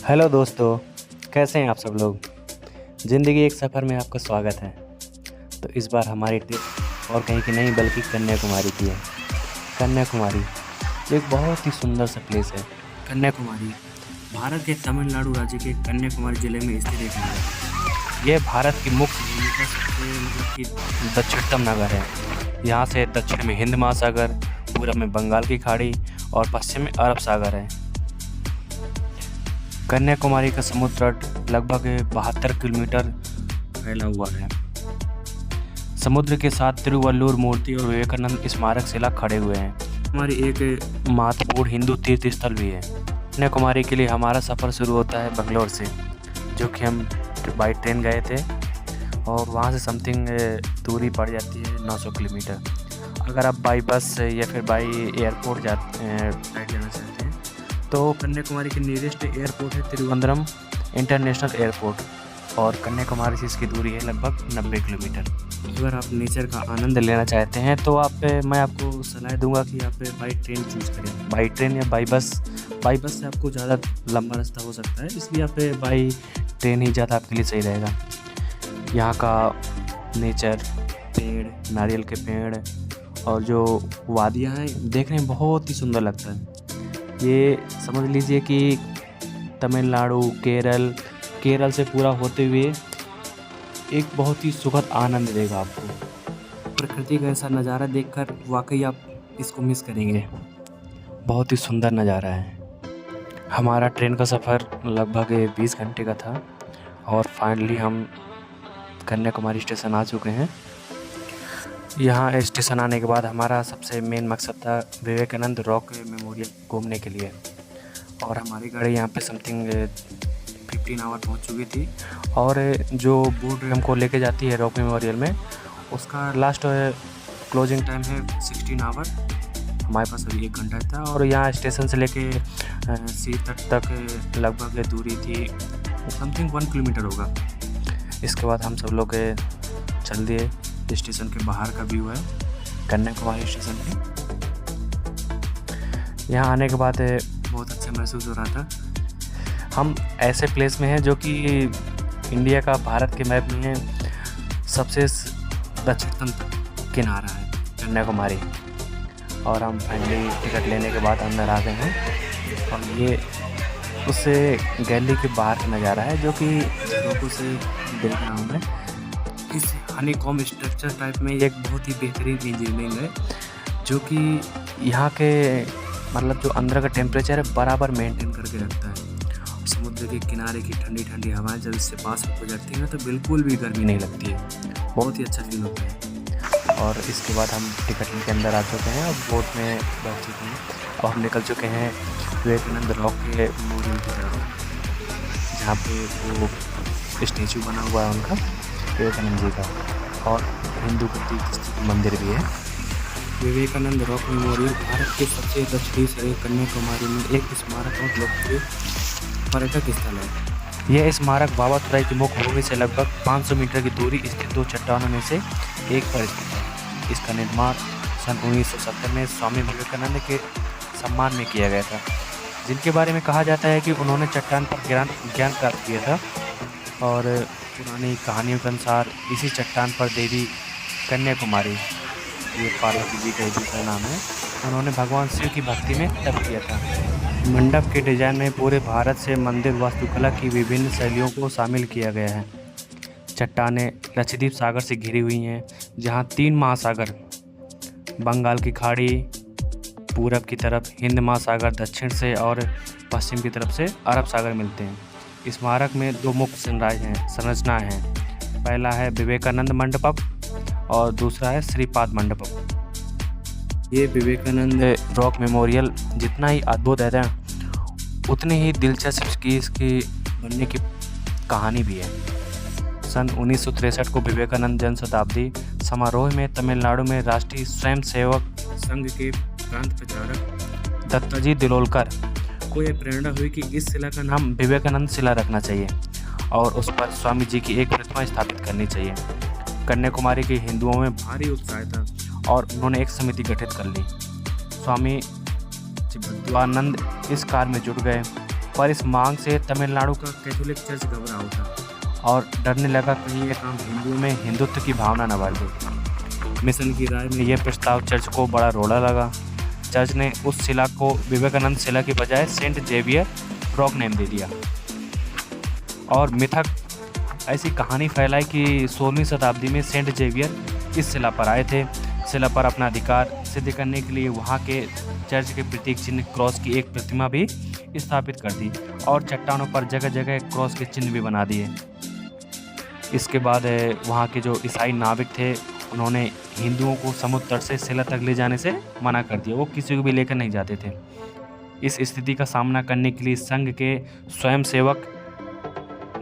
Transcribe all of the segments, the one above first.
Hello दोस्तों, कैसे हैं आप सब लोग। ज़िंदगी एक सफ़र में आपका स्वागत है। तो इस बार हमारी ट्रिप और कहीं की नहीं बल्कि कन्याकुमारी की है। कन्याकुमारी एक बहुत ही सुंदर सा प्लेस है। कन्याकुमारी भारत के तमिलनाडु राज्य के कन्याकुमारी जिले में स्थित एक नगर है। यह भारत की मुख्य भूमि का सबसे कि दक्षिणतम नगर है। यहाँ से दक्षिण में हिंद महासागर, पूर्व में बंगाल की खाड़ी और पश्चिम में अरब सागर है। कन्याकुमारी का समुद्र तट लगभग 72 किलोमीटर फैला हुआ है। समुद्र के साथ तिरुवल्लुवर मूर्ति और विवेकानंद स्मारक शिला खड़े हुए हैं। हमारी एक महत्वपूर्ण हिंदू तीर्थ स्थल भी है। कन्याकुमारी के लिए हमारा सफ़र शुरू होता है बंगलोर से, जो कि हम बाई ट्रेन गए थे और वहाँ से समथिंग दूरी पड़ जाती है 900 किलोमीटर। अगर आप बाई बस या फिर बाई एयरपोर्ट फ्लाइट जाना चाहते हैं तो कन्याकुमारी के नियरेस्ट एयरपोर्ट है तिरुवनंतपुरम इंटरनेशनल एयरपोर्ट और कन्याकुमारी से इसकी दूरी है लगभग 90 किलोमीटर। अगर आप नेचर का आनंद लेना चाहते हैं तो मैं आपको सलाह दूंगा कि आप बाई ट्रेन चूज़ करें, बाई ट्रेन या बाई बस। बाई बस से आपको ज़्यादा लंबा रास्ता हो सकता है, इसलिए आप बाई ट्रेन ही ज़्यादा आपके लिए सही रहेगा। यहाँ का नेचर, पेड़, नारियल के पेड़ और जो वादियाँ हैं देखने में बहुत ही सुंदर लगता है। ये समझ लीजिए कि तमिलनाडु, केरल से पूरा होते हुए एक बहुत ही सुखद आनंद देगा आपको। प्रकृति का ऐसा नज़ारा देखकर वाकई आप इसको मिस करेंगे। बहुत ही सुंदर नज़ारा है। हमारा ट्रेन का सफ़र लगभग 20 घंटे का था और फाइनली हम कन्याकुमारी स्टेशन आ चुके हैं। यहाँ स्टेशन आने के बाद हमारा सबसे मेन मकसद था विवेकानंद रॉक मेमोरियल घूमने के लिए, और हमारी गाड़ी यहाँ पे समथिंग 15 आवर पहुँच चुकी थी। और जो बोट हमको लेके जाती है रॉक मेमोरियल में, उसका लास्ट क्लोजिंग टाइम है 16 आवर। हमारे पास अभी 1 घंटा था और यहाँ स्टेशन से लेके सी तट तक लगभग दूरी थी समथिंग 1 किलोमीटर होगा। इसके बाद हम सब लोग चल दिए। स्टेशन के बाहर का व्यू है कन्याकुमारी स्टेशन के। यहाँ आने के बाद बहुत अच्छा महसूस हो रहा था। हम ऐसे प्लेस में हैं जो कि इंडिया का भारत के मैप में सबसे दक्षिणतम किनारा है कन्याकुमारी। और हम फाइनली टिकट लेने के बाद अंदर आ गए हैं और ये उस गैलरी के बाहर का नज़ारा है जो कि लोगों से देख रहा हूँ मैं। इस हनीकॉम स्ट्रक्चर टाइप में एक बहुत ही बेहतरीन इंजीनियरिंग है जो कि यहाँ के मतलब जो अंदर का टेम्परेचर है बराबर मेंटेन करके रखता है। समुद्र के किनारे की ठंडी ठंडी हवाएं जब इससे पास हो जाती है ना तो बिल्कुल भी गर्मी नहीं लगती है, बहुत ही अच्छा फील होता है। और इसके बाद हम टिकट लेके अंदर आ चुके हैं और बोट में बैठ चुके हैं और हम निकल चुके हैं विवेकानंद रॉक के मेमोरियल की तरफ, जहाँ पे वो स्टेचू बना हुआ है उनका, विवेकानंद जी का, और हिंदू का तीर्थ मंदिर भी है। विवेकानंद रॉक मेमोरियल भारत के सबसे दक्षिणी शहर कन्याकुमारी में एक स्मारक और लोकप्रिय पर्यटक स्थल है। यह स्मारक बाबातुराई की मुख्य भूमि से लगभग 500 मीटर की दूरी स्थित 2 चट्टानों में से एक पर स्थित है। इसका निर्माण सन 1970 में स्वामी विवेकानंद के सम्मान में किया गया था, जिनके बारे में कहा जाता है कि उन्होंने चट्टान पर ज्ञान प्राप्त किया था। और पुरानी कहानियों के अनुसार इसी चट्टान पर देवी कन्याकुमारी, ये पार्वती जी का दूसरा नाम है, उन्होंने भगवान शिव की भक्ति में तप किया था। मंडप के डिजाइन में पूरे भारत से मंदिर वास्तुकला की विभिन्न शैलियों को शामिल किया गया है। चट्टानें लक्षद्वीप सागर से घिरी हुई हैं, जहाँ 3 महासागर, बंगाल की खाड़ी पूरब की तरफ, हिंद महासागर दक्षिण से और पश्चिम की तरफ से अरब सागर मिलते हैं। स्मारक में 2 मुख्य संरचनाएं हैं। पहला है विवेकानंद मंडपम और दूसरा है श्रीपाद मंडपम। ये विवेकानंद रॉक मेमोरियल जितना ही अद्भुत है उतनी ही दिलचस्प इसकी बनने की कहानी भी है। सन 1963 को विवेकानंद जन शताब्दी समारोह में तमिलनाडु में राष्ट्रीय स्वयंसेवक संघ के प्रांत प्रचारक दत्ताजी दिलोलकर को यह प्रेरणा हुई कि इस शिला का नाम विवेकानंद शिला रखना चाहिए और उस पर स्वामी जी की एक प्रतिमा स्थापित करनी चाहिए। कन्याकुमारी के हिंदुओं में भारी उत्साह था और उन्होंने एक समिति गठित कर ली। स्वामी चिदबद्वानंद इस कार्य में जुट गए पर इस मांग से तमिलनाडु का कैथोलिक चर्च घबरा उठा और डरने लगा कहीं ये काम हिंदुओं में हिंदुत्व की भावना न भर दे। मिशन की राय में यह प्रस्ताव चर्च को बड़ा रोड़ा लगा। चर्च ने उस शिला को विवेकानंद शिला के बजाय सेंट जेवियर रॉक नेम दे दिया और मिथक ऐसी कहानी फैलाई कि 16वीं शताब्दी में सेंट जेवियर इस शिला पर आए थे। शिला पर अपना अधिकार सिद्ध करने के लिए वहाँ के चर्च के प्रतीक चिन्ह क्रॉस की एक प्रतिमा भी स्थापित कर दी और चट्टानों पर जगह जगह क्रॉस के चिन्ह भी बना दिए। इसके बाद वहाँ के जो ईसाई नाविक थे उन्होंने हिंदुओं को समुद्र तट से शिला तक ले जाने से मना कर दिया। वो किसी को भी लेकर नहीं जाते थे। इस स्थिति का सामना करने के लिए संघ के स्वयंसेवक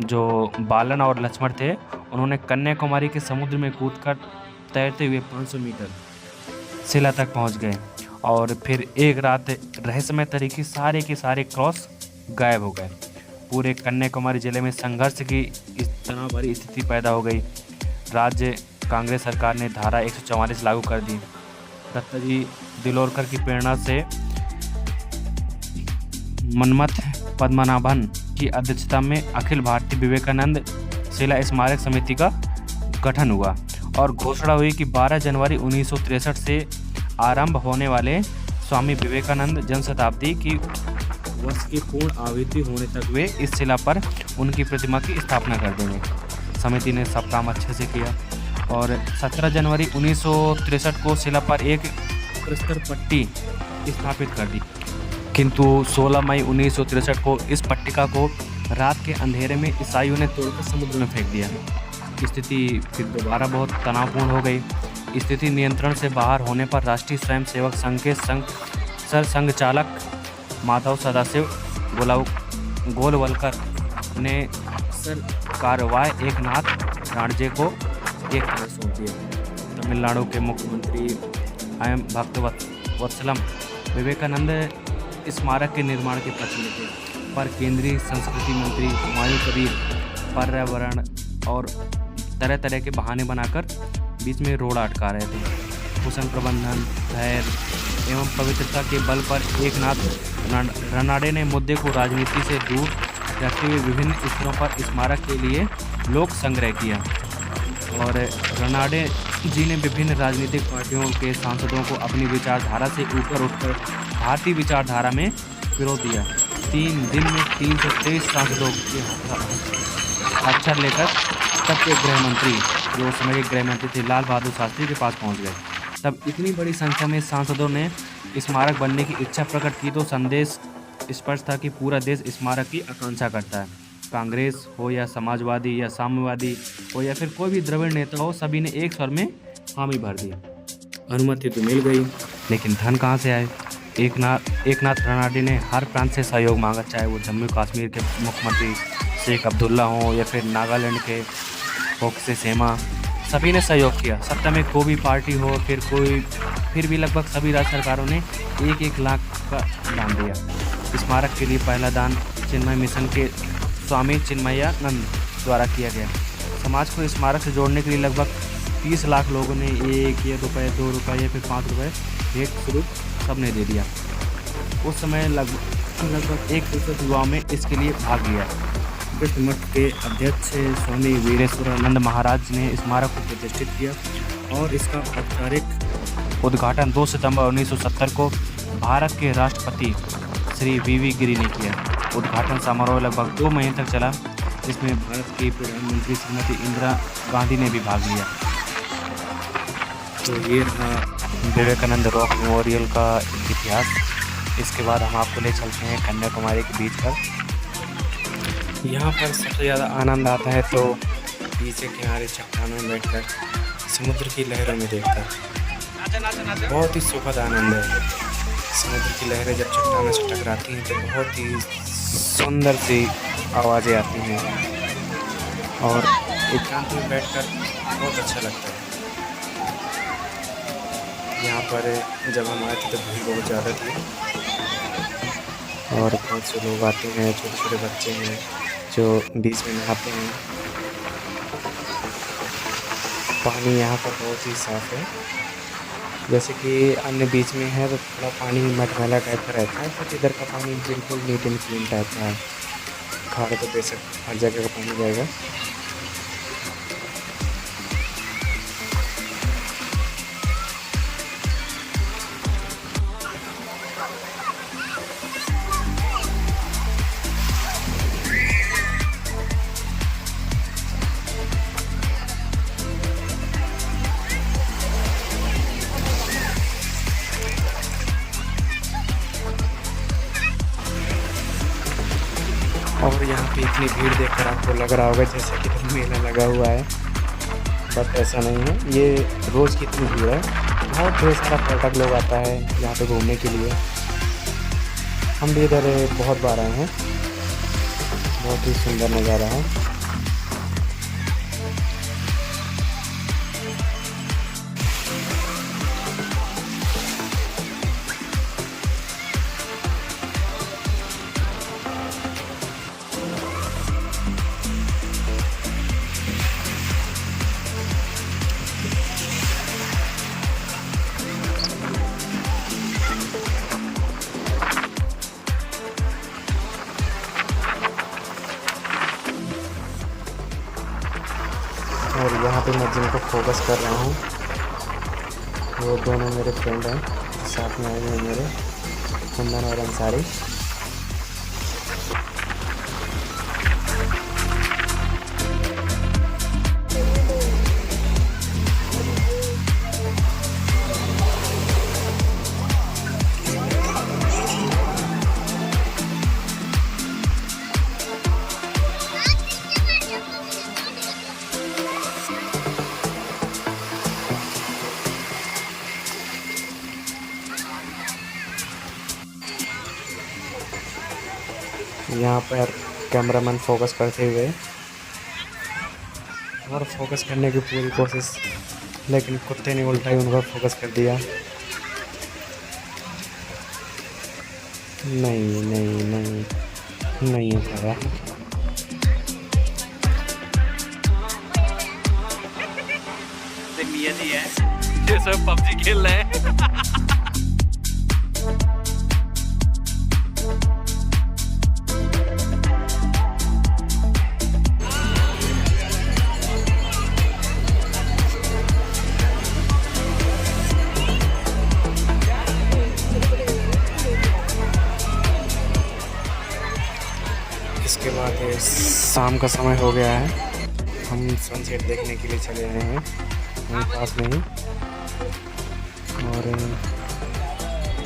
जो बालन और लक्ष्मण थे उन्होंने कन्याकुमारी के समुद्र में कूदकर तैरते हुए 500 मीटर शिला तक पहुंच गए और फिर एक रात रहस्यमय तरीके सारे के सारे क्रॉस गायब हो गए। पूरे कन्याकुमारी जिले में संघर्ष की इस तनाव भरी स्थिति पैदा हो गई। राज्य कांग्रेस सरकार ने धारा 144 लागू कर दी। दत्ताजी दिलोरकर की प्रेरणा से मनमथ पद्मनाभन की अध्यक्षता में अखिल भारतीय विवेकानंद शिला स्मारक समिति का गठन हुआ और घोषणा हुई कि 12 जनवरी 1963 से आरंभ होने वाले स्वामी विवेकानंद जन शताब्दी की वर्ष की पूर्ण आहुति होने तक वे इस शिला पर उनकी प्रतिमा की स्थापना कर देंगे। समिति ने सब काम अच्छे से किया और 17 जनवरी 1963 को शिला पर एक प्रस्तर पट्टी स्थापित कर दी, किंतु 16 मई 1963 को इस पट्टिका को रात के अंधेरे में ईसाइयों ने तोड़कर समुद्र में फेंक दिया। स्थिति फिर दोबारा बहुत तनावपूर्ण हो गई। स्थिति नियंत्रण से बाहर होने पर राष्ट्रीय स्वयंसेवक संघ के संघ चालक माधव सदाशिव गोलवलकर ने सर कार्रवाई एकनाथ राणजे को एक तरह सौंप दिया। तमिलनाडु के मुख्यमंत्री एम भक्तवत्सलम विवेकानंद स्मारक के निर्माण के पक्ष में थे, पर केंद्रीय संस्कृति मंत्री हुमायूं कबीर पर्यावरण और तरह तरह के बहाने बनाकर बीच में रोड़ा अटका रहे थे। कुशल प्रबंधन, धैर्य एवं पवित्रता के बल पर एकनाथ रनाडे ने मुद्दे को राजनीति से दूर रखते हुए विभिन्न स्तरों पर स्मारक के लिए लोक संग्रह किया और रनाडे जी ने विभिन्न राजनीतिक पार्टियों के सांसदों को अपनी विचारधारा से ऊपर उठकर भारतीय विचारधारा में विरोध दिया। 3 दिन में 323 सांसदों के अक्षर लेकर तब के गृह मंत्री, जो उस समय के गृह मंत्री थे, लाल बहादुर शास्त्री के पास पहुंच गए। तब इतनी बड़ी संख्या में सांसदों ने स्मारक बनने की इच्छा प्रकट की तो संदेश स्पष्ट था कि पूरा देश स्मारक की आकांक्षा करता है। कांग्रेस हो या समाजवादी या साम्यवादी हो या फिर कोई भी द्रविड़ नेता हो, सभी ने एक स्वर में हामी भर दी। अनुमति तो मिल गई, लेकिन धन कहाँ से आए? एकनाथ रनाडे ने हर प्रांत से सहयोग मांगा, चाहे वो जम्मू कश्मीर के मुख्यमंत्री शेख अब्दुल्ला हो या फिर नागालैंड के फोक्से सेमा, सभी ने सहयोग किया। सत्ता में कोई भी पार्टी हो फिर भी लगभग सभी राज्य सरकारों ने 1-1 लाख का दान दिया। स्मारक के लिए पहला दान चिन्मय मिशन के स्वामी चिन्मयानंद द्वारा किया गया। समाज को स्मारक से जोड़ने के लिए लगभग 30 लाख लोगों ने 1 या रुपये, 2 रुपये या फिर 5 रुपये भेंट स्वरूप सबने दे दिया। उस समय लगभग 1% युवाओं में इसके लिए भाग लिया। विश्व मठ के अध्यक्ष स्वामी वीरेश्वरानंद महाराज ने स्मारक को प्रतिष्ठित किया और इसका औपचारिक उद्घाटन 2 सितंबर 1970 को भारत के राष्ट्रपति श्री वी गिरी ने किया। उद्घाटन समारोह लगभग 2 महीने तक चला, जिसमें भारत की प्रधानमंत्री श्रीमती इंदिरा गांधी ने भी भाग लिया। तो ये रहा विवेकानंद रॉक मेमोरियल का इतिहास। इसके बाद हम आपको ले चलते हैं कन्याकुमारी के बीच पर। यहाँ पर सबसे ज़्यादा आनंद आता है तो बीच के किनारे चट्टानों में बैठकर समुद्र की लहरों में देखकर बहुत ही सुखद आनंद है। समुद्र की लहरें जब चट्टानों से टकराती हैं तो बहुत ही सुंदर सी आवाज़ें आती हैं और एकांत में बैठकर बहुत अच्छा लगता है। यहाँ पर जब हम आए थे तो भीड़ बहुत ज़्यादा थी और बहुत से लोग आते हैं, छोटे छोटे बच्चे हैं जो बीच में नहाते हैं। पानी यहाँ पर बहुत ही साफ़ है जैसे कि अन्य बीच में है तो थोड़ा पानी मटमैला टाइप का रहता है, बट इधर का पानी बिल्कुल नीट एंड क्लीन टाइप का है। खाने तो बेशक हर जगह का पानी जाएगा। और यहाँ पे इतनी भीड़ देखकर आपको लग रहा होगा जैसे कि इधर मेला लगा हुआ है, बट ऐसा नहीं है। ये रोज़ की इतनी भीड़ है, बहुत ढेर सारा पर्यटक लोग आता है यहाँ पे घूमने के लिए। हम भी इधर बहुत बार आए हैं, बहुत ही सुंदर नज़ारा है। और यहाँ पे मैं जिनको फोकस कर रहा हूँ वो दोनों मेरे फ्रेंड हैं, साथ में आए हैं मेरे, कुंदन और अंसारी। यहाँ पर कैमरामैन फोकस करते हुए और फोकस करने की पूरी कोशिश, लेकिन कुत्ते ने उल्टा ही उनका फोकस कर दिया। नहीं नहीं नहीं नहीं हो पाया। नियत ही है, ये सब पबजी खेल रहे हैं। इसके बाद शाम का समय हो गया है, हम सनसेट देखने के लिए चले आए हैं वहीं पास में ही। और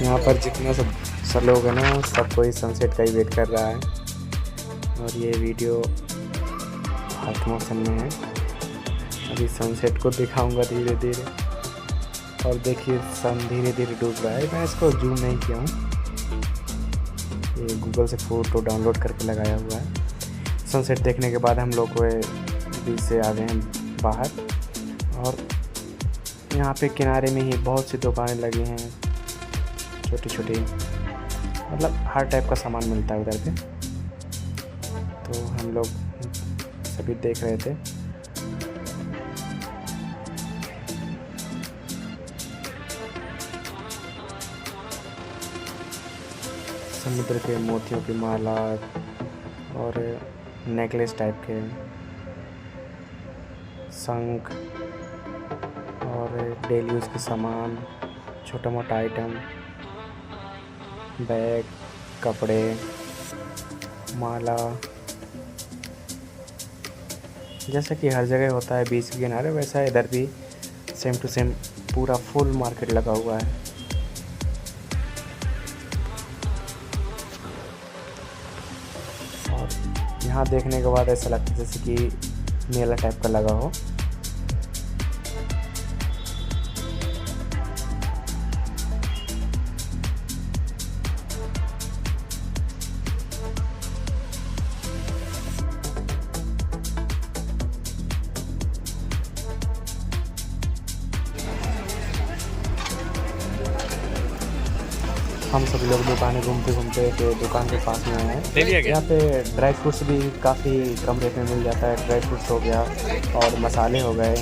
यहाँ पर जितना सब लोग हैं ना, सब कोई सनसेट का ही वेट कर रहा है। और ये वीडियो हाट मौसम में है, अभी सनसेट को दिखाऊंगा धीरे धीरे। और देखिए सन धीरे धीरे डूब रहा है। मैं इसको जूम नहीं किया हूँ, ये गूगल से फ़ोटो डाउनलोड करके लगाया हुआ है। सनसेट देखने के बाद हम लोग बीच से आ गए हैं बाहर, और यहाँ पे किनारे में ही बहुत सी दुकानें लगी हैं, छोटी छोटी, मतलब हर टाइप का सामान मिलता है उधर पे। तो हम लोग सभी देख रहे थे। समुद्र के मोतियों की माला और नेकलेस टाइप के, शंख और डेली यूज़ के सामान, छोटा मोटा आइटम, बैग, कपड़े, माला, जैसा कि हर जगह होता है बीच के किनारे, वैसा इधर भी सेम टू सेम पूरा फुल मार्केट लगा हुआ है। यहाँ देखने के बाद ऐसा लगता है जैसे कि मेला टाइप का लगा हो। हम सभी लोग दुकानें घूमते घूमते एक दुकान के पास में हैं। यहाँ पे ड्राई फ्रूट्स भी काफ़ी कम रेट में मिल जाता है। ड्राई फ्रूट्स हो गया और मसाले हो गए,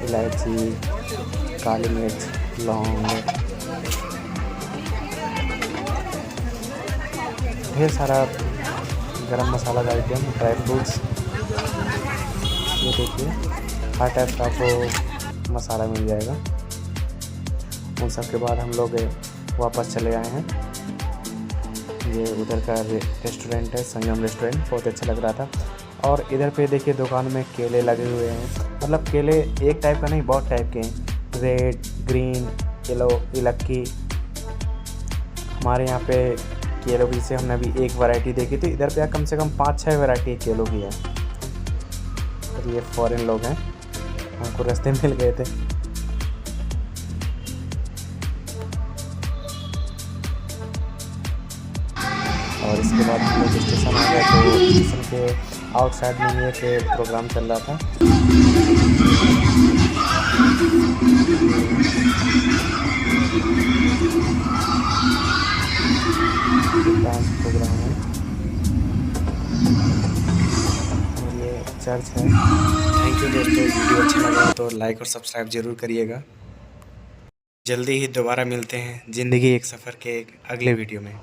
इलायची, काली मिर्च, लौंग, ढेर सारा गरम मसाला का आइटम, ड्राई फ्रूट्स। ये देखिए हर टाइप का आपको मसाला मिल जाएगा। उन सब के बाद हम लोग वापस चले आए हैं। ये उधर का रेस्टोरेंट है, संगम रेस्टोरेंट, बहुत अच्छा लग रहा था। और इधर पे देखिए दुकान में केले लगे हुए हैं, मतलब केले एक टाइप का नहीं, बहुत टाइप के हैं, रेड, ग्रीन, येलो, इलक्की। हमारे यहाँ पे केलों की से हमने अभी एक वैरायटी देखी थी, इधर पे कम से कम 5-6 वैरायटी केलों की है। और ये फॉरेन लोग हैं, हमको रास्ते मिल गए थे। और इसके बाद हम लोग स्टेशन आ गए, तो स्टेशन के आउटसाइड में ये के प्रोग्राम चल रहा था। डांस प्रोग्राम है और ये चर्च है। थैंक यू दोस्तों, वीडियो अच्छा लगा तो लाइक और सब्सक्राइब ज़रूर करिएगा। जल्दी ही दोबारा मिलते हैं ज़िंदगी एक सफ़र के एक अगले वीडियो में।